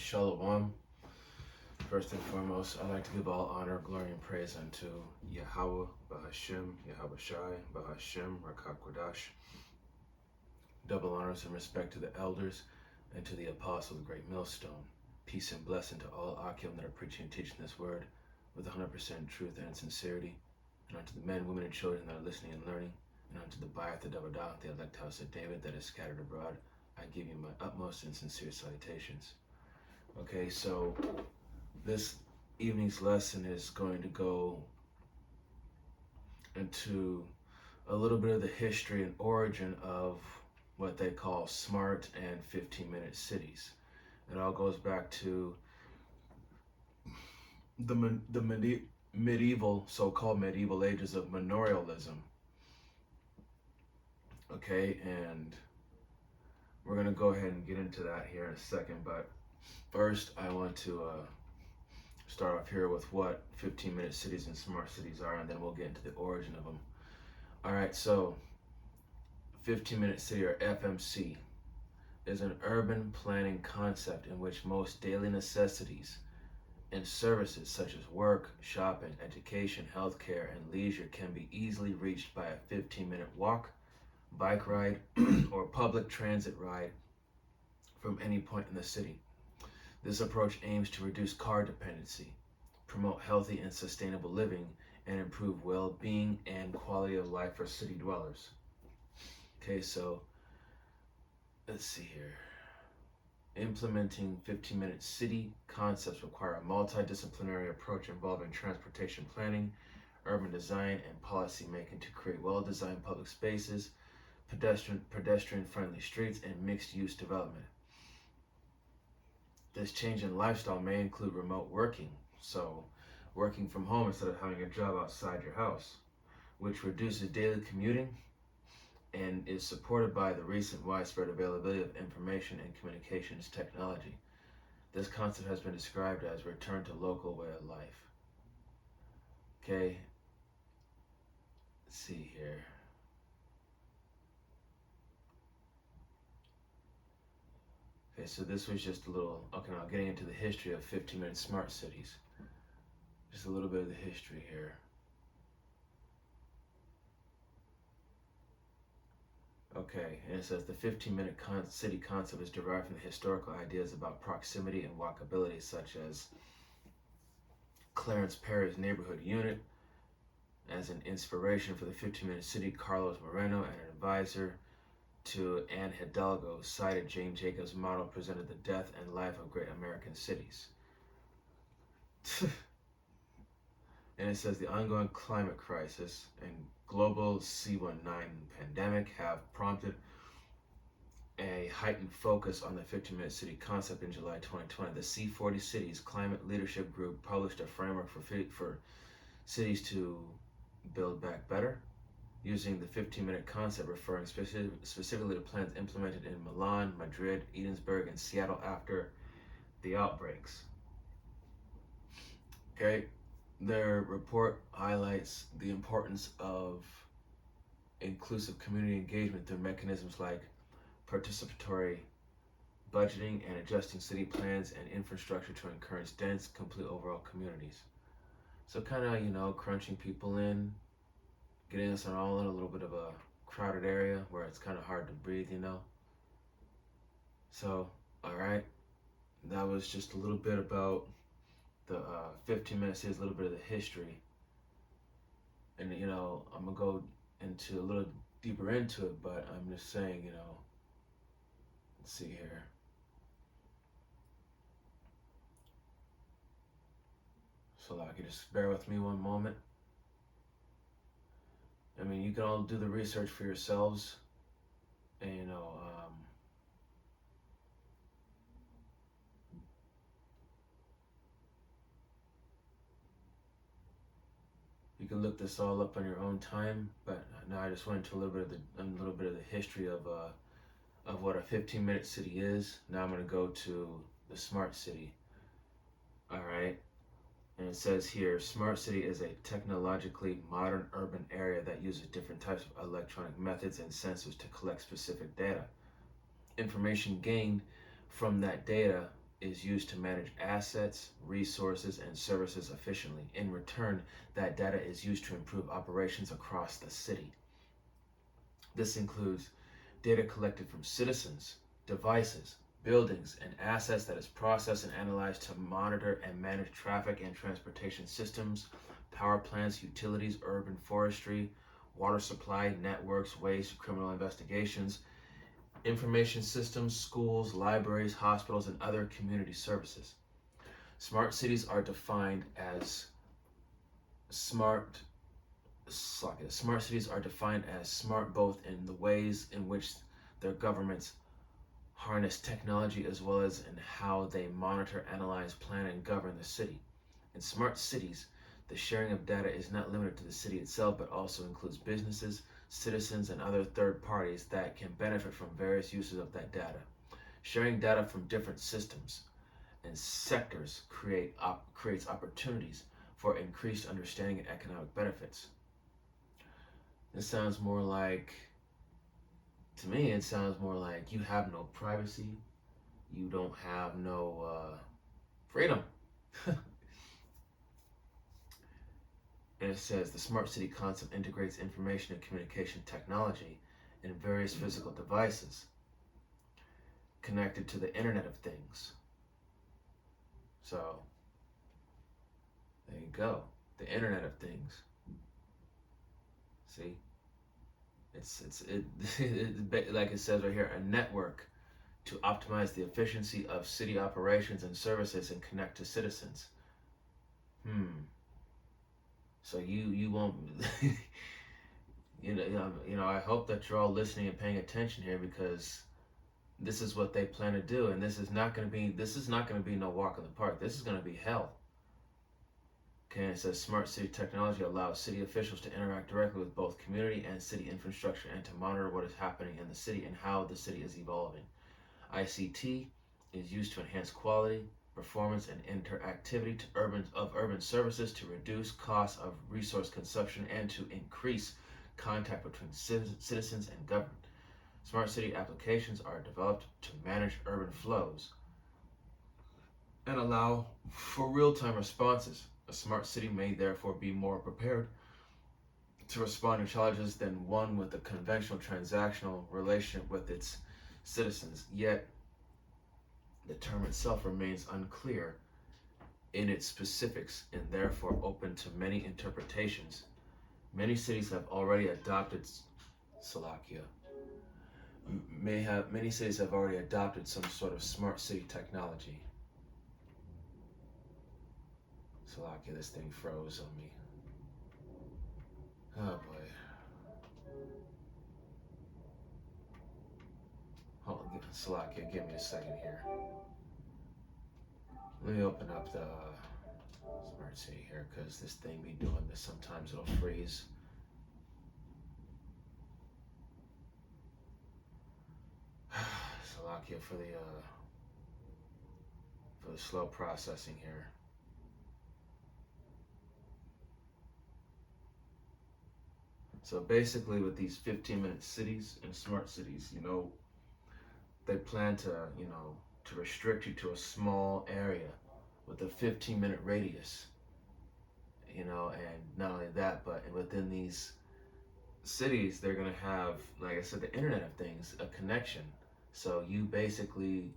Shalom. First and foremost, I'd like to give all honor, glory, and praise unto Yahweh, Bahashim, Yahweh Shai, Bahashim, Rakak Kodash. Double honors and respect to the elders and to the apostle, the great millstone. Peace and blessing to all Akim that are preaching and teaching this word with 100% truth and sincerity. And unto the men, women, and children that are listening and learning. And unto the Bayat, the Dabadah, the elect house of David that is scattered abroad, I give you my utmost and sincere salutations. Okay, so this evening's lesson is going to go into a little bit of the history and origin of what they call smart and 15-minute cities. It all goes back to the medieval, so-called medieval ages of manorialism. Okay, and we're going to go ahead and get into that here in a second, but first I want to start off here with what 15-minute cities and smart cities are, and then we'll get into the origin of them. All right, so 15-minute city, or FMC, is an urban planning concept in which most daily necessities and services such as work, shopping, education, healthcare, and leisure can be easily reached by a 15-minute walk, bike ride, or public transit ride from any point in the city. This approach aims to reduce car dependency, promote healthy and sustainable living, and improve well-being and quality of life for city dwellers. Okay, so let's see here. Implementing 15-minute city concepts require a multidisciplinary approach involving transportation planning, urban design, and policy making to create well-designed public spaces, pedestrian-friendly streets, and mixed-use development. This change in lifestyle may include remote working, so working from home instead of having a job outside your house, which reduces daily commuting and is supported by the recent widespread availability of information and communications technology. This concept has been described as return to local way of life. Okay, let's see here. Okay, so this was just a little, okay, now getting into the history of 15-minute smart cities. Just a little bit of the history here. Okay, and it says the 15-minute city concept is derived from the historical ideas about proximity and walkability, such as Clarence Perry's neighborhood unit. As an inspiration for the 15-minute city, Carlos Moreno, an advisor to Anne Hidalgo, cited Jane Jacobs' model, presented the death and life of great American cities. And it says the ongoing climate crisis and global C-19 pandemic have prompted a heightened focus on the 15-minute city concept. In July 2020, the C40 Cities Climate Leadership Group published a framework for cities to build back better, using the 15-minute concept, referring specifically to plans implemented in Milan, Madrid, Edinburgh, and Seattle after the outbreaks. Okay, their report highlights the importance of inclusive community engagement through mechanisms like participatory budgeting and adjusting city plans and infrastructure to encourage dense, complete overall communities. So kind of, crunching people in, getting us all in a little bit of a crowded area where it's kind of hard to breathe, So, all right, that was just a little bit about the 15-minute cities, a little bit of the history. And, I'm going to go into a little deeper into it, but I'm just saying, let's see here. So, like, just bear with me one moment. I mean, you can all do the research for yourselves, and you can look this all up on your own time. But now I just went into a little bit of the history of what a 15-minute city is. Now I'm going to go to the smart city. All right. And it says here, smart city is a technologically modern urban area that uses different types of electronic methods and sensors to collect specific data. Information gained from that data is used to manage assets, resources, and services efficiently. In return, that data is used to improve operations across the city. This includes data collected from citizens, devices, buildings, and assets that is processed and analyzed to monitor and manage traffic and transportation systems, power plants, utilities, urban forestry, water supply, networks, waste, criminal investigations, information systems, schools, libraries, hospitals, and other community services. Smart cities are defined as smart Smart cities are defined as smart both in the ways in which their governments harness technology as well as in how they monitor, analyze, plan, and govern the city. In smart cities, the sharing of data is not limited to the city itself, but also includes businesses, citizens, and other third parties that can benefit from various uses of that data. Sharing data from different systems and sectors creates opportunities for increased understanding and economic benefits. This sounds more like, to me, it sounds more like you have no privacy, you don't have no freedom. And it says the smart city concept integrates information and communication technology in various physical devices connected to the Internet of Things. So, there you go, the Internet of Things. See, it like it says right here, a network to optimize the efficiency of city operations and services and connect to citizens. So you won't, I hope that you're all listening and paying attention here, because this is what they plan to do, and this is not going to be no walk in the park. This is going to be hell. Okay, and it says smart city technology allows city officials to interact directly with both community and city infrastructure and to monitor what is happening in the city and how the city is evolving. ICT is used to enhance quality, performance, and interactivity of urban services, to reduce costs of resource consumption, and to increase contact between citizens and government. Smart city applications are developed to manage urban flows and allow for real-time responses. A smart city may therefore be more prepared to respond to challenges than one with a conventional transactional relationship with its citizens. Yet, the term itself remains unclear in its specifics and therefore open to many interpretations. Many cities have already adopted many cities have already adopted some sort of smart city technology. Salakia, this thing froze on me. Oh boy. Hold on, Salakia, give me a second here. Let me open up the smart city here, because this thing be doing this. Sometimes it'll freeze. Salakia for the slow processing here. So basically, with these 15-minute cities and smart cities, they plan to, to restrict you to a small area with a 15-minute radius, and not only that, but within these cities, they're going to have, like I said, the Internet of Things, a connection. So you basically,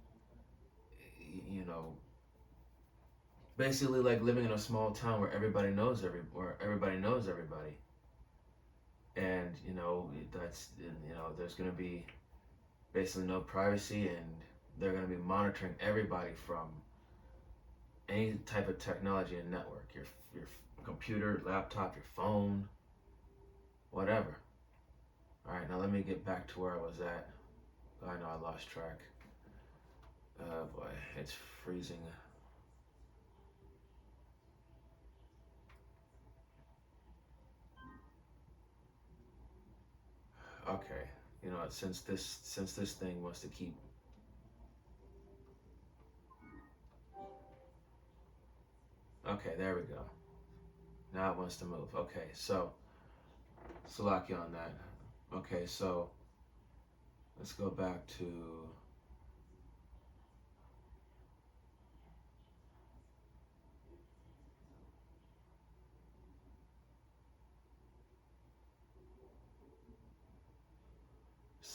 like living in a small town where everybody knows everybody. And, there's going to be basically no privacy, and they're going to be monitoring everybody from any type of technology and network, your computer, laptop, your phone, whatever. All right, now let me get back to where I was at. I know I lost track. Oh boy, it's freezing. Okay, since this thing wants to keep. Okay, there we go. Now it wants to move. Okay, so Salakia on that. Okay, so let's go back to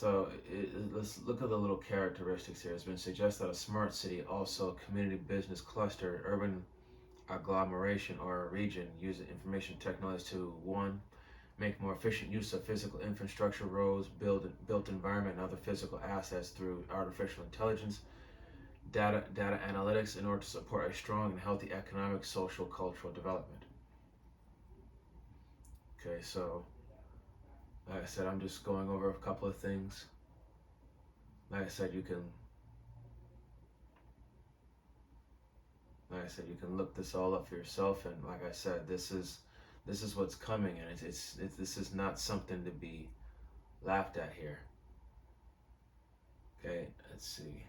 Let's look at the little characteristics here. It's been suggested that a smart city, also a community business cluster, urban agglomeration, or a region, using information technology to one, make more efficient use of physical infrastructure, roads, built environment, and other physical assets through artificial intelligence, data analytics in order to support a strong and healthy economic, social, cultural development. Okay, so like I said, I'm just going over a couple of things. Like I said, you can look this all up for yourself, and like I said, this is what's coming, and this is not something to be laughed at here. Okay, let's see.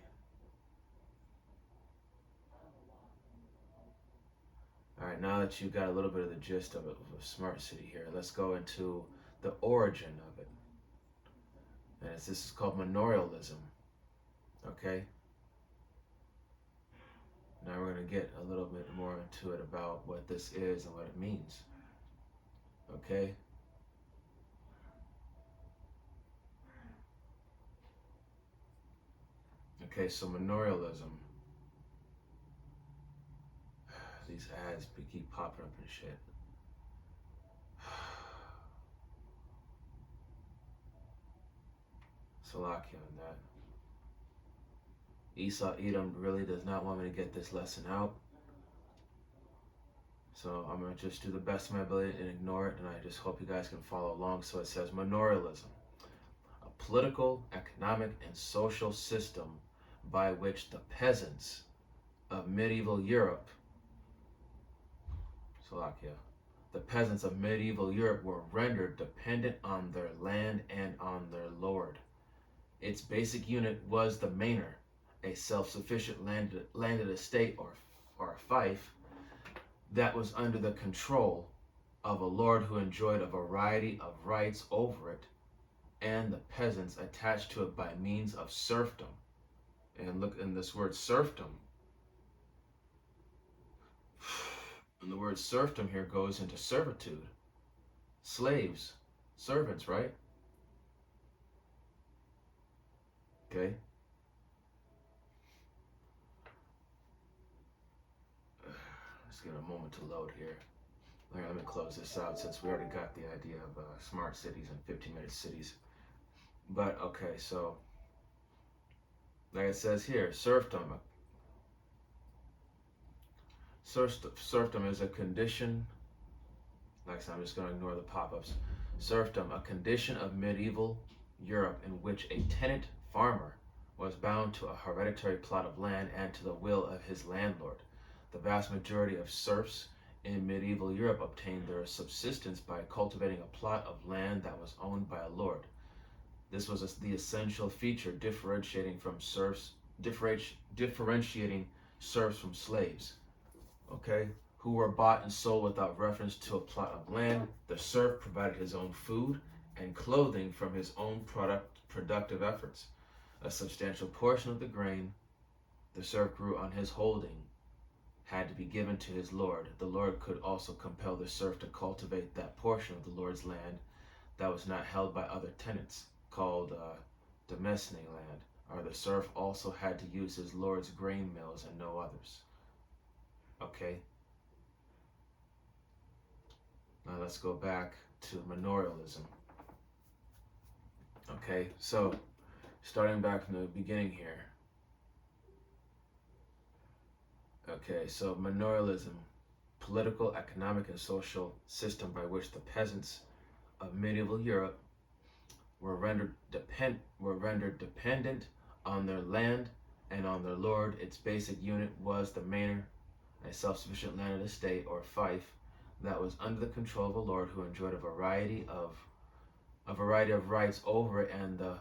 All right, now that you've got a little bit of the gist of a smart city here, let's go into the origin of it. And this is called Manorialism. Okay. Now we're going to get a little bit more into it about what this is and what it means. Okay. Okay, so Manorialism. These ads keep popping up and shit. Salakia on that. Esau Edom really does not want me to get this lesson out. So I'm going to just do the best of my ability and ignore it, and I just hope you guys can follow along. So it says Manorialism, a political, economic, and social system by which the peasants of medieval Europe, Slovakia, the peasants of medieval Europe were rendered dependent on their land and on their lord. Its basic unit was the manor, a self-sufficient landed estate or fief that was under the control of a lord who enjoyed a variety of rights over it, and the peasants attached to it by means of serfdom. And look in this word serfdom. And the word serfdom here goes into servitude. Slaves, servants, right? Okay. Let's give it a moment to load here. All right, let me close this out since we already got the idea of smart cities and 15-minute cities. But okay, so like it says here, serfdom. Serfdom is a condition. Like I said, I'm just going to ignore the pop-ups. Serfdom, a condition of medieval Europe in which a tenant farmer was bound to a hereditary plot of land and to the will of his landlord. The vast majority of serfs in medieval Europe obtained their subsistence by cultivating a plot of land that was owned by a lord. This was the essential feature differentiating serfs from slaves. Okay, who were bought and sold without reference to a plot of land. The serf provided his own food and clothing from his own productive efforts. A substantial portion of the grain the serf grew on his holding had to be given to his lord. The lord could also compel the serf to cultivate that portion of the lord's land that was not held by other tenants, called demesne land, or the serf also had to use his lord's grain mills and no others. Okay. Now let's go back to manorialism. Okay, so starting back from the beginning here. Okay, so manorialism, political, economic, and social system by which the peasants of medieval Europe were rendered dependent on their land and on their lord. Its basic unit was the manor, a self-sufficient landed estate or fief that was under the control of a lord who enjoyed a variety of rights over it, and the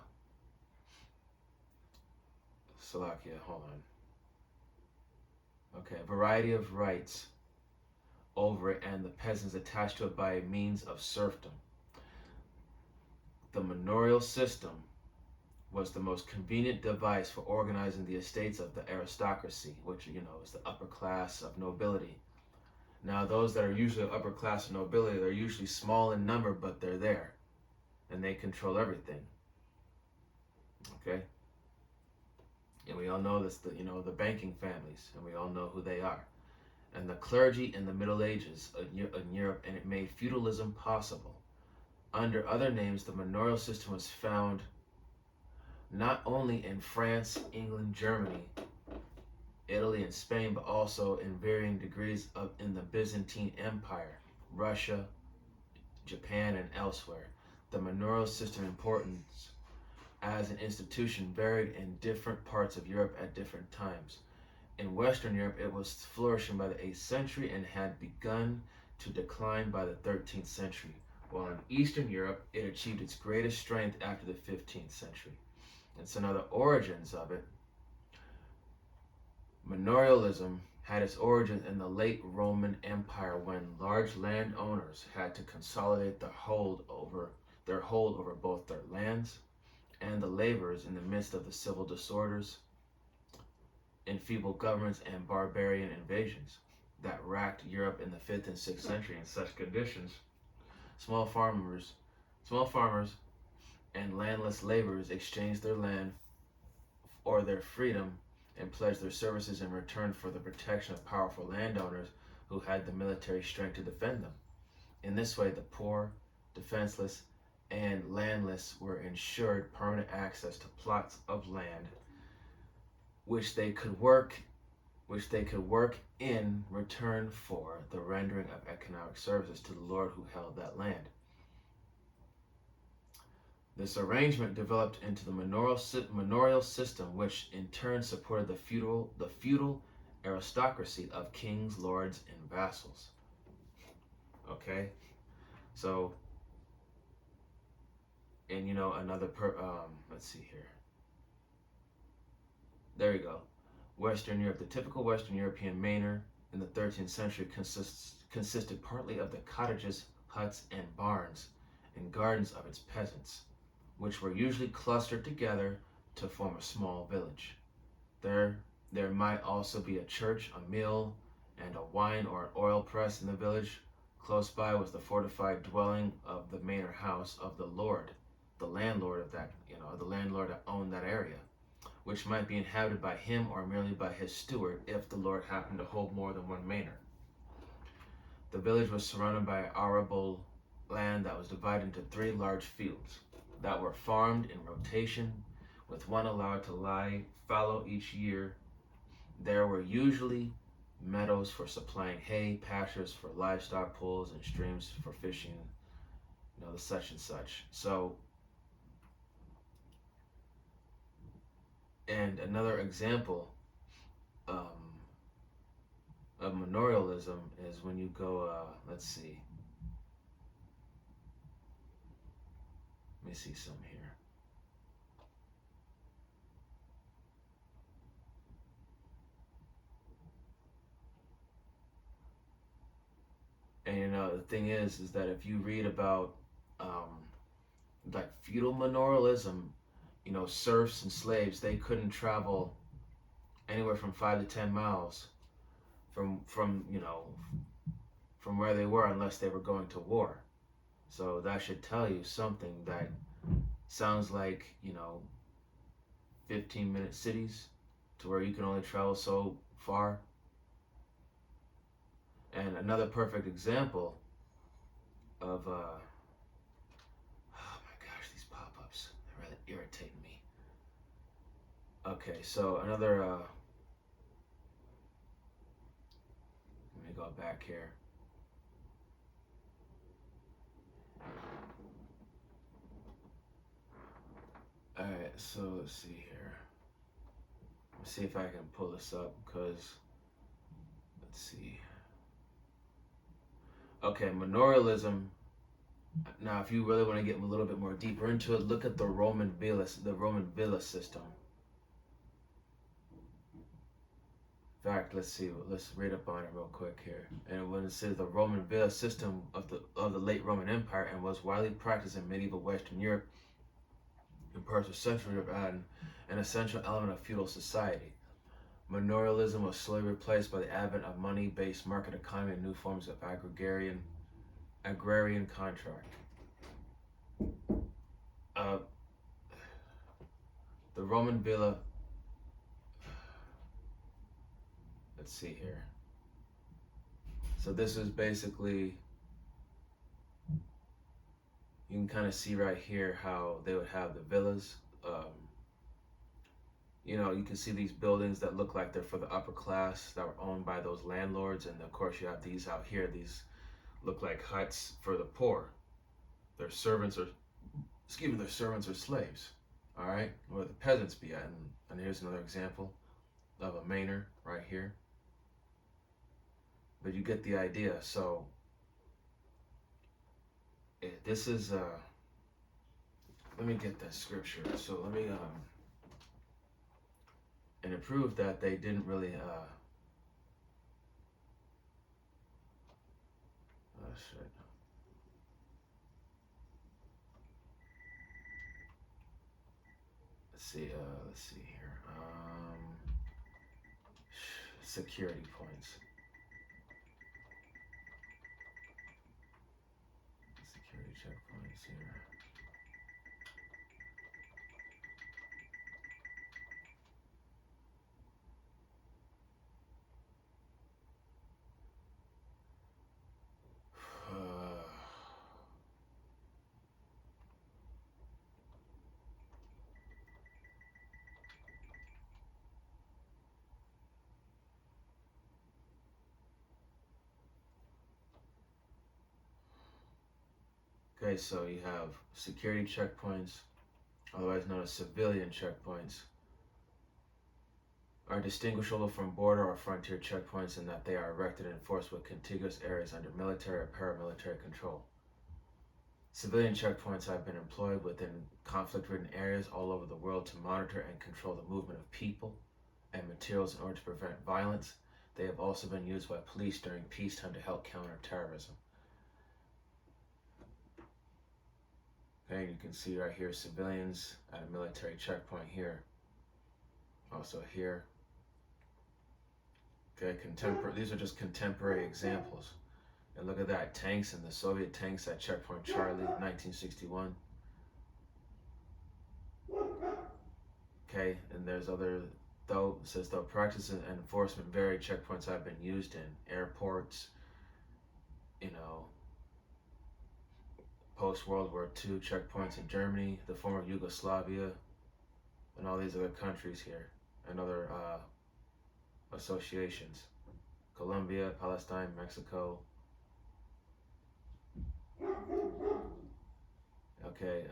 Salakia, hold on. Okay, a variety of rights over it, and the peasants attached to it by means of serfdom. The manorial system was the most convenient device for organizing the estates of the aristocracy, which, you know, is the upper class of nobility. Now, those that are usually upper class of nobility, they're usually small in number, but they're there, and they control everything. Okay, and we all know this. The banking families, and we all know who they are. And the clergy in the Middle Ages in Europe, and it made feudalism possible. Under other names, the manorial system was found not only in France, England, Germany, Italy, and Spain, but also in varying degrees in the Byzantine Empire, Russia, Japan, and elsewhere. The manorial system importance as an institution varied in different parts of Europe at different times. In Western Europe, it was flourishing by the 8th century and had begun to decline by the 13th century, while in Eastern Europe, it achieved its greatest strength after the 15th century. And so now the origins of it, manorialism had its origins in the late Roman Empire when large landowners had to consolidate their hold over both their lands and the laborers in the midst of the civil disorders, enfeebled governments, and barbarian invasions that racked Europe in the 5th and 6th century. In such conditions, small farmers and landless laborers exchanged their land or their freedom and pledged their services in return for the protection of powerful landowners who had the military strength to defend them. In this way, the poor, defenseless, and landless were ensured permanent access to plots of land which they could work in return for the rendering of economic services to the lord who held that land. This arrangement developed into the manorial system, which in turn supported the feudal aristocracy of kings, lords, and vassals. Okay, so, and let's see here. There you go. Western Europe. The typical Western European manor in the 13th century consisted partly of the cottages, huts, and barns and gardens of its peasants, which were usually clustered together to form a small village. There might also be a church, a mill, and a wine or an oil press in the village. Close by was the fortified dwelling of the manor house of the lord, the landlord of that, the landlord that owned that area, which might be inhabited by him or merely by his steward if the lord happened to hold more than one manor. The village was surrounded by arable land that was divided into 3 large fields that were farmed in rotation, with one allowed to lie fallow each year. There were usually meadows for supplying hay, pastures for livestock, pools, and streams for fishing, the such and such. So, and another example of manorialism is when you go, let's see. Let me see some here. And the thing is that if you read about like feudal manorialism, serfs and slaves, they couldn't travel anywhere from 5 to 10 miles from where they were unless they were going to war. So that should tell you something that sounds like 15-minute cities to where you can only travel so far. And another perfect example of oh my gosh, these pop-ups, they're really irritating me. Okay, so another let me go back here. Alright, so let's see here. Let's see if I can pull this up, because let's see. Okay, manorialism. Now, if you really want to get a little bit more deeper into it, look at the Roman villa system. In fact, let's read up on it real quick here. And when it says the Roman villa system of the late Roman Empire and was widely practiced in medieval Western Europe and parts of Central Europe, and an essential element of feudal society. Manorialism was slowly replaced by the advent of money-based market economy and new forms of agrarian contract. The Roman villa, let's see here. So this is basically, you can kind of see right here how they would have the villas. You know, you can see these buildings that look like they're for the upper class that were owned by those landlords, and of course you have these out here. These look like huts for the poor. Their servants are, excuse me, their servants are slaves. All right, where the peasants be at. And here's another example of a manor right here. But you get the idea. So this is let me get that scripture. So let me and it proved that they didn't really oh shit. Let's see here. Security points. Security checkpoints here. Okay, so you have security checkpoints, otherwise known as civilian checkpoints, are distinguishable from border or frontier checkpoints in that they are erected and enforced with contiguous areas under military or paramilitary control. Civilian checkpoints have been employed within conflict-ridden areas all over the world to monitor and control the movement of people and materials in order to prevent violence. They have also been used by police during peacetime to help counter terrorism. Okay, you can see right here civilians at a military checkpoint here. Also here. Okay, these are just contemporary examples. And look at that, tanks and the Soviet tanks at Checkpoint Charlie, 1961. Okay, and there's other, though, it says though practice and enforcement vary, checkpoints have been used in airports, you know, post-World War II checkpoints in Germany, the former Yugoslavia, and all these other countries here, and other associations. Colombia, Palestine, Mexico. Okay,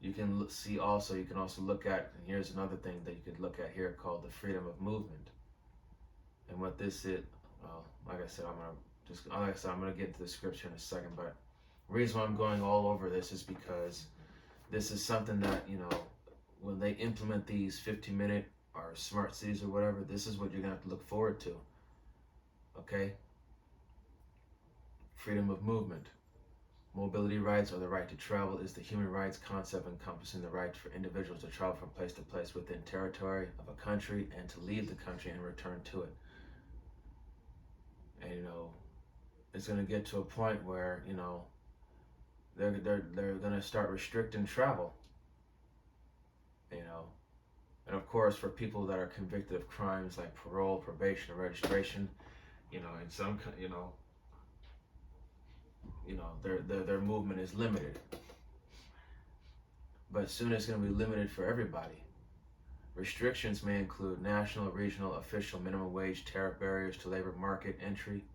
you can see also, you can also look at, and here's another thing that you could look at here called the freedom of movement. And what this is, well, like I said, I'm gonna get into the scripture in a second, but the reason why I'm going all over this is because this is something that, you know, when they implement these 15-minute or smart cities or whatever, this is what you're gonna have to look forward to. Okay? Freedom of movement. Mobility rights, or the right to travel, is the human rights concept encompassing the right for individuals to travel from place to place within territory of a country and to leave the country and return to it. And, you know, it's going to get to a point where, you know, they're going to start restricting travel. You know, and of course, for people that are convicted of crimes like parole, probation, or registration, you know, in some, you know, their movement is limited. But soon it's going to be limited for everybody. Restrictions may include national, regional, official minimum wage, tariff barriers to labor market entry,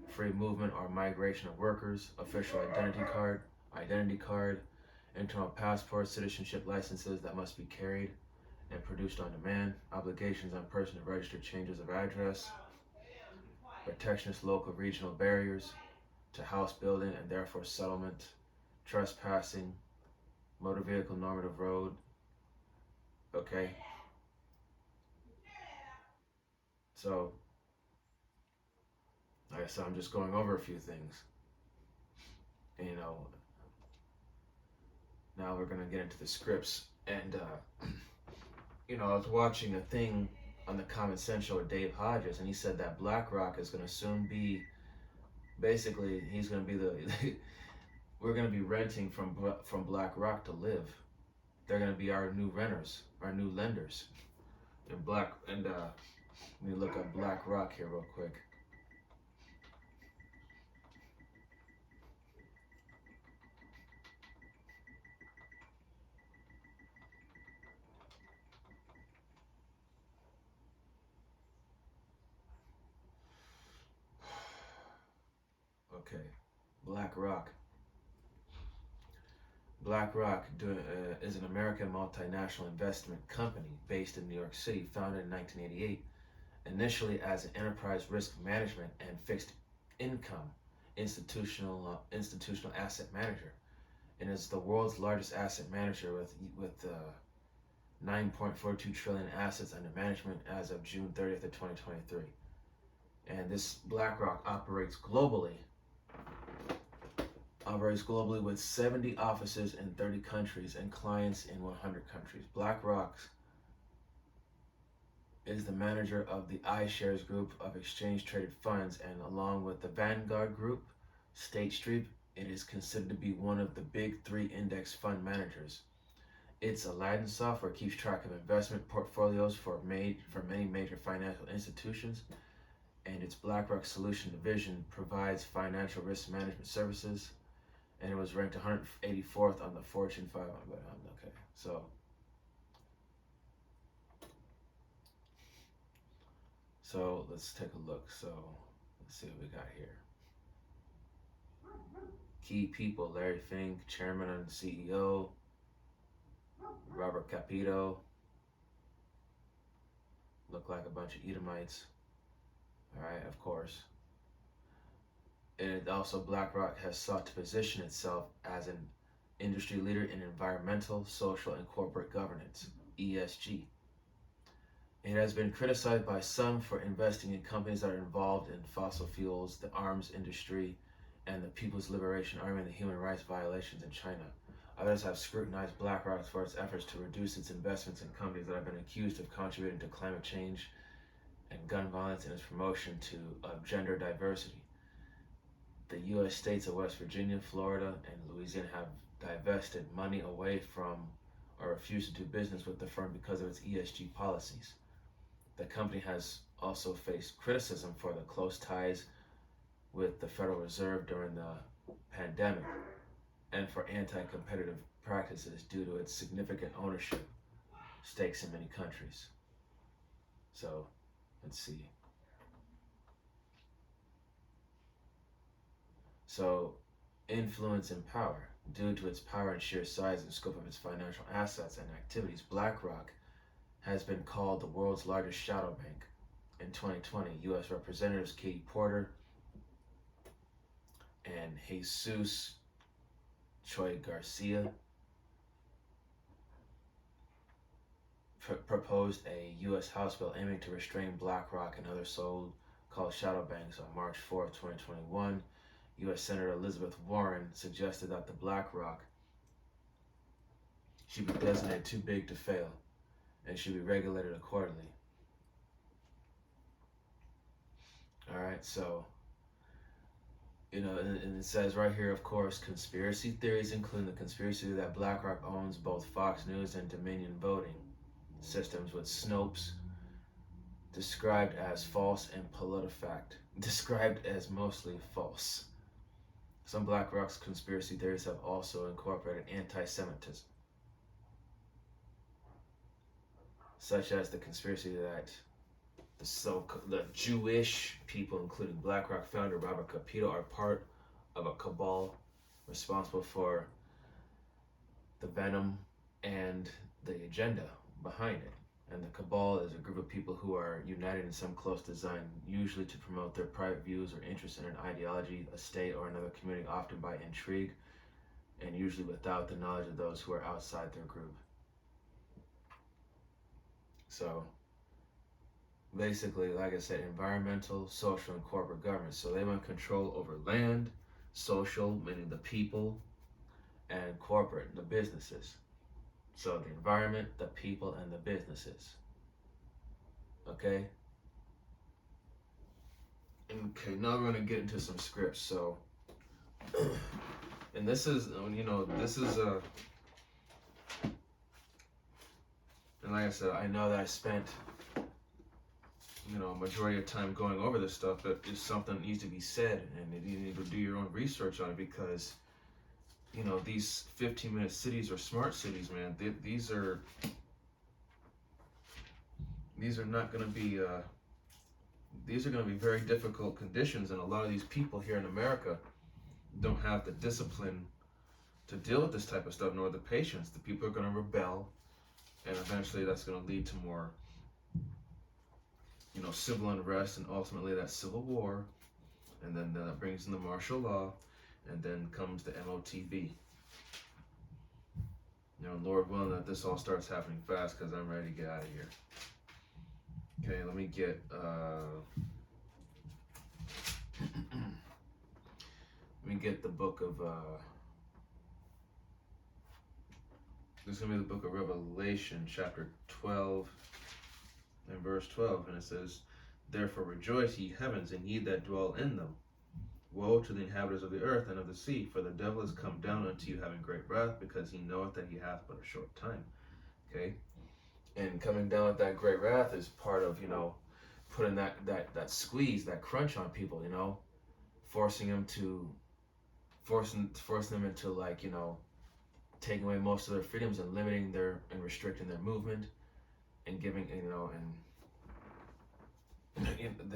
free movement or migration of workers, official identity card, internal passport, citizenship licenses that must be carried and produced on demand, obligations on person to register changes of address, protectionist local regional barriers to house building and therefore settlement, trespassing, motor vehicle normative road. Okay, so like I said, I'm just going over a few things. And, you know, now we're gonna get into the scripts. And you know, I was watching a thing on the Common Sense show with Dave Hodges, and he said that BlackRock is gonna soon be, basically, he's gonna be the we're gonna be renting from BlackRock to live. they're going to be our new renters, our new lenders. And let me look up BlackRock here real quick. Okay, BlackRock. BlackRock is an American multinational investment company based in New York City, founded in 1988, initially as an enterprise risk management and fixed income institutional asset manager, and is the world's largest asset manager with 9.42 trillion assets under management as of June 30th of 2023. And this BlackRock operates globally with 70 offices in 30 countries and clients in 100 countries. BlackRock is the manager of the iShares group of exchange-traded funds, and along with the Vanguard Group, State Street, it is considered to be one of the big three index fund managers. Its Aladdin software keeps track of investment portfolios for many major financial institutions, and its BlackRock Solution Division provides financial risk management services, and it was ranked 184th on the Fortune 500. Okay, so let's take a look. So let's see what we got here. Key people: Larry Fink, Chairman and CEO. Robert Capito. Look like a bunch of Edomites. All right, of course. And also, BlackRock has sought to position itself as an industry leader in environmental, social, and corporate governance, ESG. It has been criticized by some for investing in companies that are involved in fossil fuels, the arms industry, and the People's Liberation Army, and the human rights violations in China. Others have scrutinized BlackRock for its efforts to reduce its investments in companies that have been accused of contributing to climate change and gun violence and its promotion of gender diversity. The U.S. states of West Virginia, Florida, and Louisiana have divested money away from or refused to do business with the firm because of its ESG policies. The company has also faced criticism for the close ties with the Federal Reserve during the pandemic and for anti-competitive practices due to its significant ownership stakes in many countries. So, let's see. So, influence and power. Due to its power and sheer size and scope of its financial assets and activities, BlackRock has been called the world's largest shadow bank. In 2020, U.S. Representatives Katie Porter and Jesus Choi Garcia proposed a U.S. House bill aiming to restrain BlackRock and other so-called shadow banks on March 4, 2021. U.S. Senator Elizabeth Warren suggested that the BlackRock should be designated too big to fail and should be regulated accordingly. All right, so and it says right here, of course, conspiracy theories, including the conspiracy that BlackRock owns both Fox News and Dominion voting systems, with Snopes described as false and PolitiFact described as mostly false. Some BlackRock's conspiracy theories have also incorporated anti-Semitism, such as the conspiracy that the Jewish people, including BlackRock founder Robert Capito, are part of a cabal responsible for the venom and the agenda behind it. And the cabal is a group of people who are united in some close design, usually to promote their private views or interests in an ideology, a state, or another community, often by intrigue, and usually without the knowledge of those who are outside their group. So, basically, like I said, environmental, social, and corporate governance. So they want control over land, social, meaning the people, and corporate, the businesses. So the environment, the people, and the businesses. Okay? Okay, now we're going to get into some scripts. So, and this is And like I said, I know that I spent, a majority of time going over this stuff, but it's something that needs to be said, and you need to do your own research on it, because, these 15-minute cities or smart cities, man, these are not going to be, these are going to be very difficult conditions, and a lot of these people here in America don't have the discipline to deal with this type of stuff, nor the patience. The people are going to rebel, and eventually that's going to lead to more, civil unrest, and ultimately that civil war, and then that brings in the martial law, and then comes the MOTV. Lord willing that this all starts happening fast, because I'm ready to get out of here. Okay, let me get the book of this is going to be the book of Revelation, chapter 12 and verse 12, and it says, "Therefore rejoice, ye heavens, and ye that dwell in them. Woe to the inhabitants of the earth and of the sea, for the devil is come down unto you having great wrath, because he knoweth that he hath but a short time." Okay? And coming down with that great wrath is part of, putting that squeeze, that crunch on people, forcing them into, like, taking away most of their freedoms, and limiting and restricting their movement, and giving, and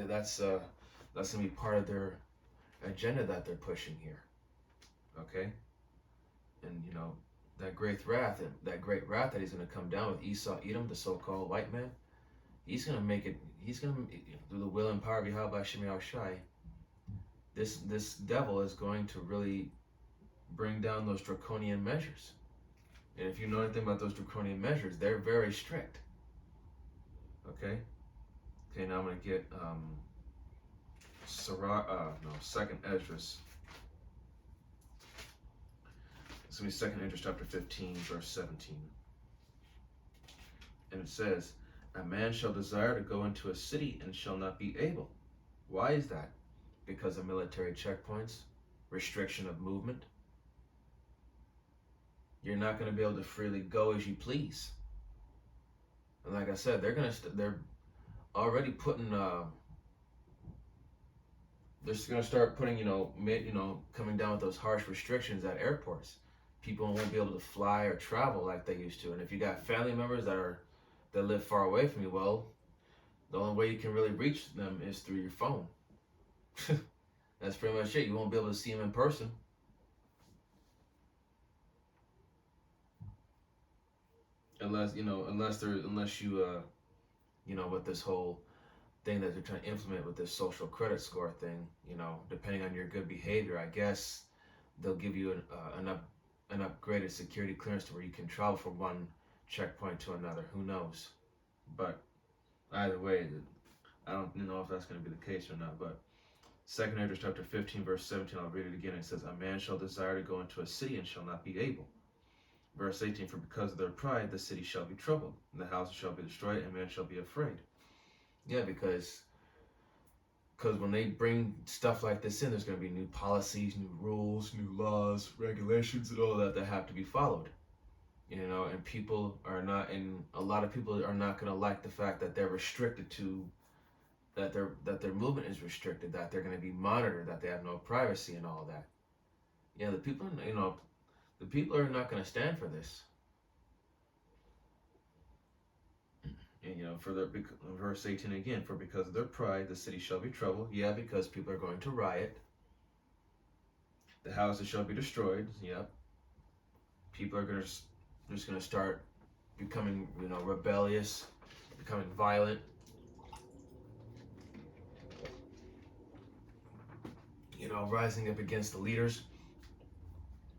that's gonna be part of their agenda that they're pushing here. Okay? And that great wrath that he's gonna come down with Esau, Edom, the so-called white man, he's gonna through the will and power of Yahweh Shemi Shai, this devil is going to really bring down those draconian measures. And if you know anything about those draconian measures, they're very strict. Okay? Okay, now I'm going to get Second Esdras. It's going to be Second Esdras chapter 15, verse 17. And it says, "A man shall desire to go into a city and shall not be able." Why is that? Because of military checkpoints, restriction of movement. You're not going to be able to freely go as you please. And like I said, they're already putting they're going to start putting coming down with those harsh restrictions at airports. People won't be able to fly or travel like they used to. And if you got family members that live far away from you, well, the only way you can really reach them is through your phone. That's pretty much it. You won't be able to see them in person. Unless you with this whole thing that they're trying to implement with this social credit score thing, depending on your good behavior, I guess they'll give you an upgraded security clearance to where you can travel from one checkpoint to another. Who knows? But either way, I don't know if that's going to be the case or not. But Second Esdras chapter 15, verse 17, I'll read it again. It says, "A man shall desire to go into a city and shall not be able." Verse 18, "For because of their pride, the city shall be troubled, and the houses shall be destroyed, and man shall be afraid." Yeah, because when they bring stuff like this in, there's going to be new policies, new rules, new laws, regulations, and all that have to be followed. And a lot of people are not going to like the fact that they're restricted to, that their movement is restricted, that they're going to be monitored, that they have no privacy and all that. Yeah, the people are not going to stand for this. And for verse 18 again, "For because of their pride, the city shall be troubled." Yeah, because people are going to riot. "The houses shall be destroyed." Yep. People are just going to start becoming, rebellious, becoming violent. Rising up against the leaders.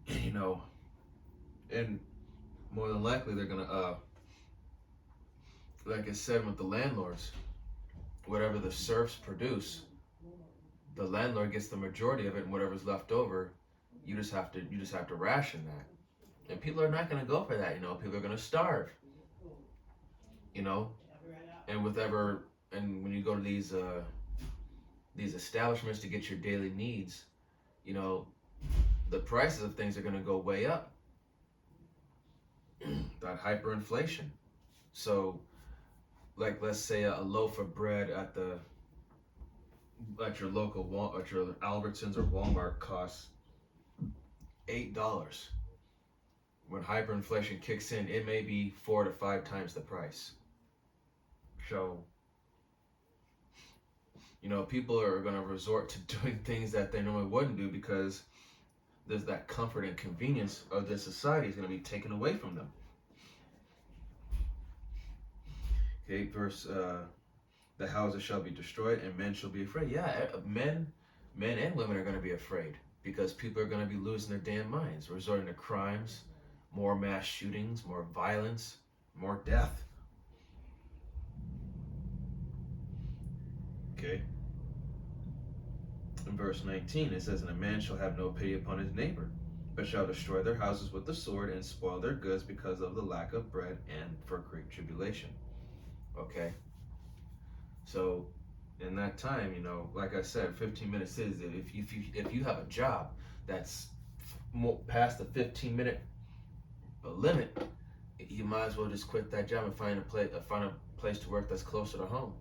And more than likely they're going to, like I said, with the landlords, whatever the serfs produce, the landlord gets the majority of it, and whatever's left over, you just have to ration that. And people are not going to go for that. People are going to starve. And when you go to these establishments to get your daily needs, the prices of things are going to go way up. That hyperinflation. So, like, let's say a loaf of bread at your at your Albertsons or Walmart costs $8. When hyperinflation kicks in, it may be 4 to 5 times the price. So, people are going to resort to doing things that they normally wouldn't do because there's that comfort and convenience of this society is going to be taken away from them. Okay, verse, the houses shall be destroyed and men shall be afraid. Yeah, men and women are going to be afraid because people are going to be losing their damn minds, resorting to crimes, more mass shootings, more violence, more death. Okay. In verse 19, it says, and a man shall have no pity upon his neighbor, but shall destroy their houses with the sword and spoil their goods because of the lack of bread and for great tribulation. Okay. So in that time, like I said, 15 minutes is if you have a job that's past the 15-minute limit, you might as well just quit that job and find a place to work that's closer to home,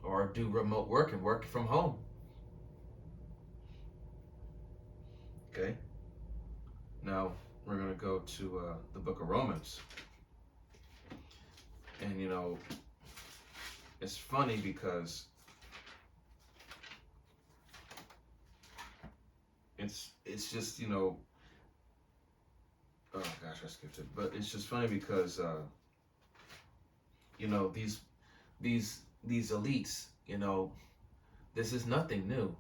or do remote work and work from home. Okay. Now we're gonna go to the book of Romans, and it's funny because it's just oh gosh, I skipped it, but it's just funny because these elites, this is nothing new.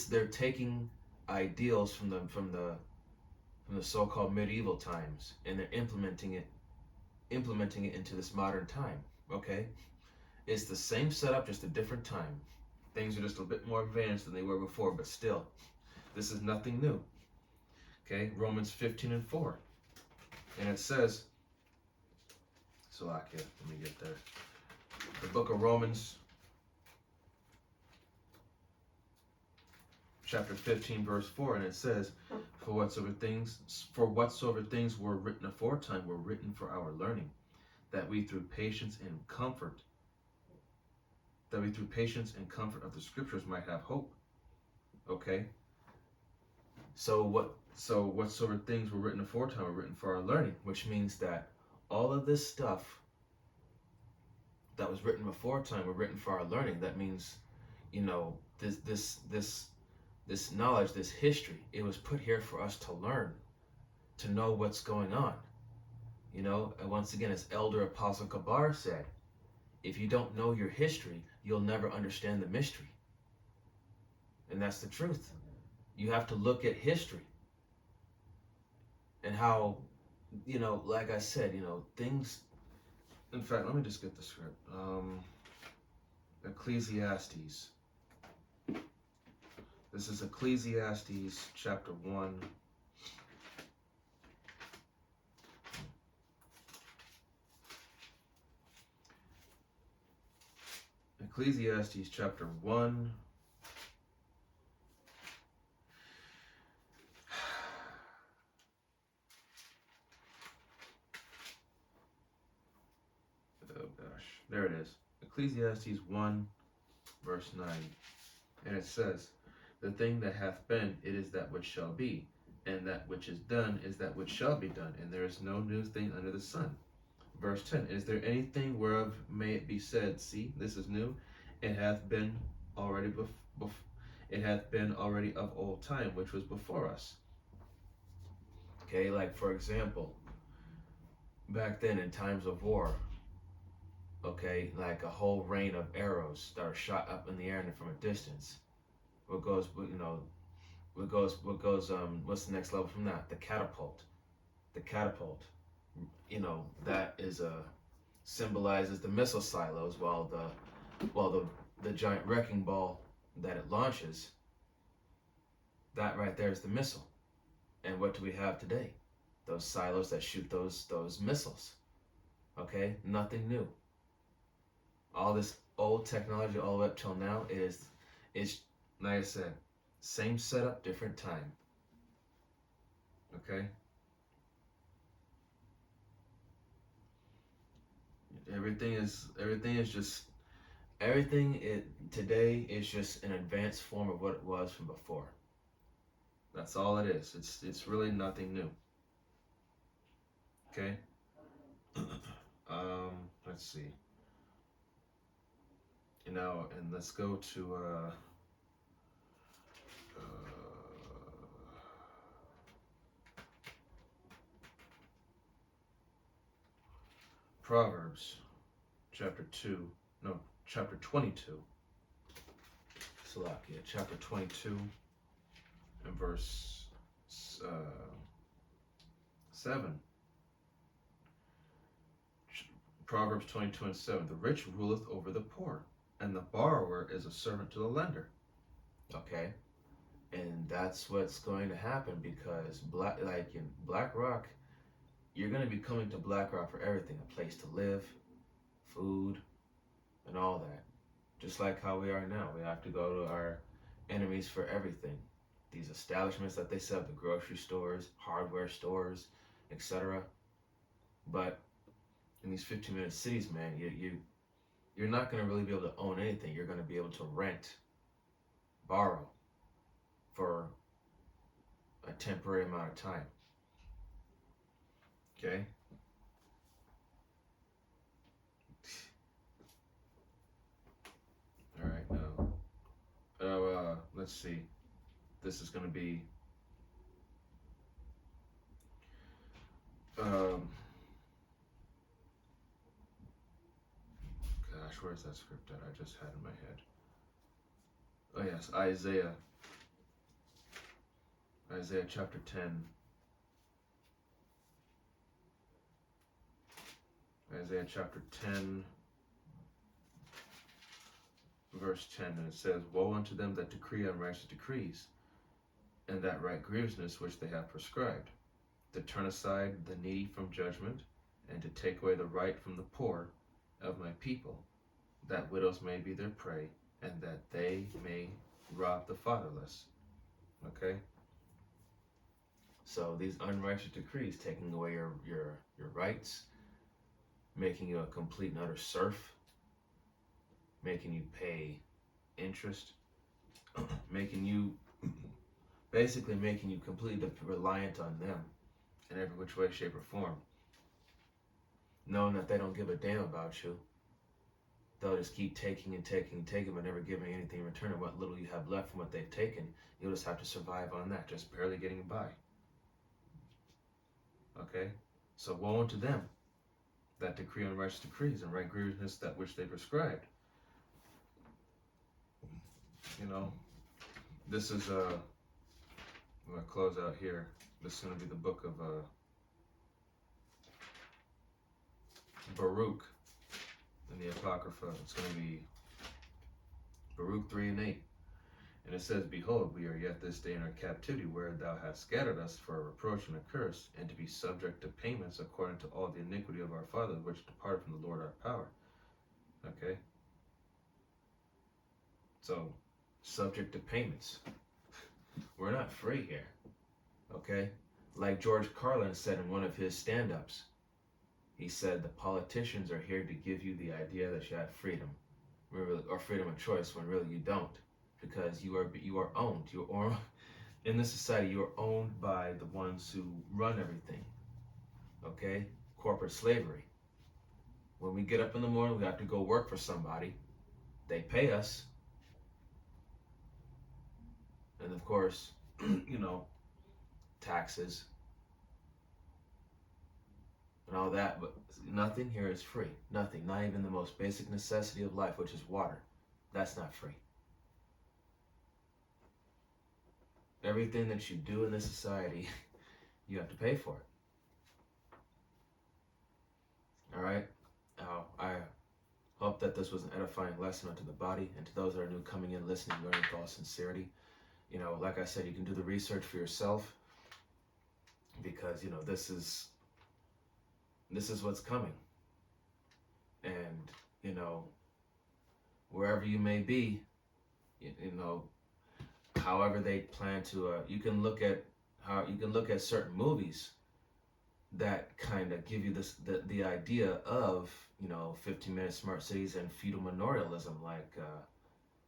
They're taking ideals from the so-called medieval times, and they're implementing it into this modern time. Okay, it's the same setup, just a different time. Things are just a bit more advanced than they were before, but still, this is nothing new. Okay, Romans 15:4, and it says, Salakia, let me get there. The book of Romans, chapter 15, verse 4, and it says, For whatsoever things were written aforetime were written for our learning, that we through patience and comfort of the scriptures might have hope. Okay? So whatsoever things were written aforetime were written for our learning, which means that all of this stuff that was written aforetime were written for our learning. That means, this knowledge, this history, it was put here for us to learn, to know what's going on. And once again, as Elder Apostle Kabar said, if you don't know your history, you'll never understand the mystery. And that's the truth. You have to look at history and how, like I said, things. In fact, let me just get the script. Ecclesiastes. This is Ecclesiastes chapter 1. Ecclesiastes chapter 1. Oh gosh, there it is. Ecclesiastes 1, verse 9. And it says, the thing that hath been, it is that which shall be, and that which is done is that which shall be done, and there is no new thing under the sun. Verse 10, is there anything whereof may it be said, see, this is new, it hath been already of old time, which was before us. Okay, like for example, back then in times of war, okay, like a whole rain of arrows that are shot up in the air and from a distance. What's the next level from that? The catapult. That is symbolizes the missile silos, while the giant wrecking ball that it launches, that right there is the missile. And what do we have today? Those silos that shoot those missiles. Okay, nothing new. All this old technology all the way up till now is like I said, same setup, different time. Okay? Today is just an advanced form of what it was from before. That's all it is. It's really nothing new. Okay. Let's see. And let's go to Proverbs chapter 22. Salakia, chapter 22 and verse 7. Proverbs 22 and 7. The rich ruleth over the poor, and the borrower is a servant to the lender. Okay? And that's what's going to happen, because in Black Rock, you're going to be coming to Black Rock for everything. A place to live, food, and all that. Just like how we are now. We have to go to our enemies for everything. These establishments that they sell, the grocery stores, hardware stores, etc. But in these 15-minute cities, man, you're not going to really be able to own anything. You're going to be able to rent, borrow for a temporary amount of time. Okay? All right, now, let's see. This is going to be, gosh, where's that script that I just had in my head? Oh yes, Isaiah chapter 10. Isaiah chapter 10, verse 10, and it says, Woe unto them that decree unrighteous decrees, and that right grievousness which they have prescribed, to turn aside the needy from judgment, and to take away the right from the poor of my people, that widows may be their prey, and that they may rob the fatherless. Okay? So these unrighteous decrees, taking away your rights, making you a complete and utter serf, making you pay interest, basically making you completely reliant on them in every which way, shape, or form. Knowing that they don't give a damn about you. They'll just keep taking and taking and taking, but never giving anything in return. And what little you have left from what they've taken, you'll just have to survive on that, just barely getting by. Okay? So woe unto them that decree unrighteous decrees and right grievousness that which they prescribed. This is I'm going to close out here. This is going to be the book of Baruch in the Apocrypha. It's going to be Baruch 3 and 8. And it says, Behold, we are yet this day in our captivity, where thou hast scattered us for a reproach and a curse, and to be subject to payments according to all the iniquity of our fathers, which departed from the Lord our power. Okay? So, subject to payments. We're not free here. Okay? Like George Carlin said in one of his stand-ups, he said the politicians are here to give you the idea that you have freedom, or freedom of choice, when really you don't, because you are owned. In this society, you are owned by the ones who run everything. Okay? Corporate slavery. When we get up in the morning, we have to go work for somebody. They pay us. And of course, taxes and all that, but nothing here is free. Nothing, not even the most basic necessity of life, which is water. That's not free. Everything that you do in this society, you have to pay for it. All right? Now, I hope that this was an edifying lesson unto the body, and to those that are new coming in, listening, learning with all sincerity. Like I said, you can do the research for yourself, because this is what's coming. And wherever you may be, however they plan to, you can look at certain movies that kind of give you the idea of 15-minute smart cities and feudal manorialism. Like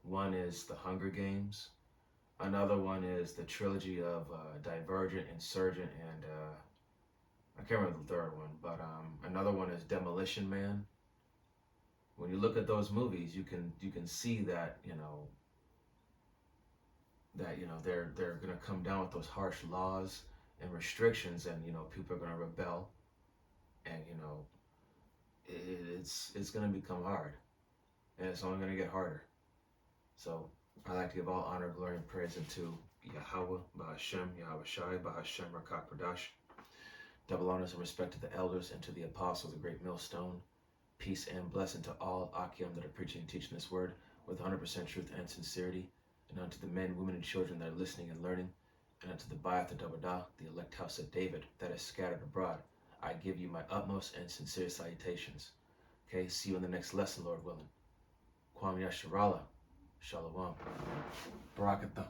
one is the Hunger Games, another one is the trilogy of Divergent, Insurgent, and I can't remember the third one, but another one is Demolition Man. When you look at those movies, you can see that they're gonna come down with those harsh laws and restrictions, and people are gonna rebel, and it's gonna become hard, and it's only gonna get harder. So I like to give all honor, glory, and praise unto Yahweh, Bahashem, Yahweh Shai, Bahashem, Rakak Pradash. Double honors and respect to the elders and to the apostles, the great millstone. Peace and blessing to all Akim that are preaching and teaching this word with 100% truth and sincerity, and unto the men, women, and children that are listening and learning, and unto the Baath and Dabadah, the elect house of David that is scattered abroad. I give you my utmost and sincere salutations. Okay, see you in the next lesson, Lord willing. Kwam Yasharallah. Shalom. Barakatah.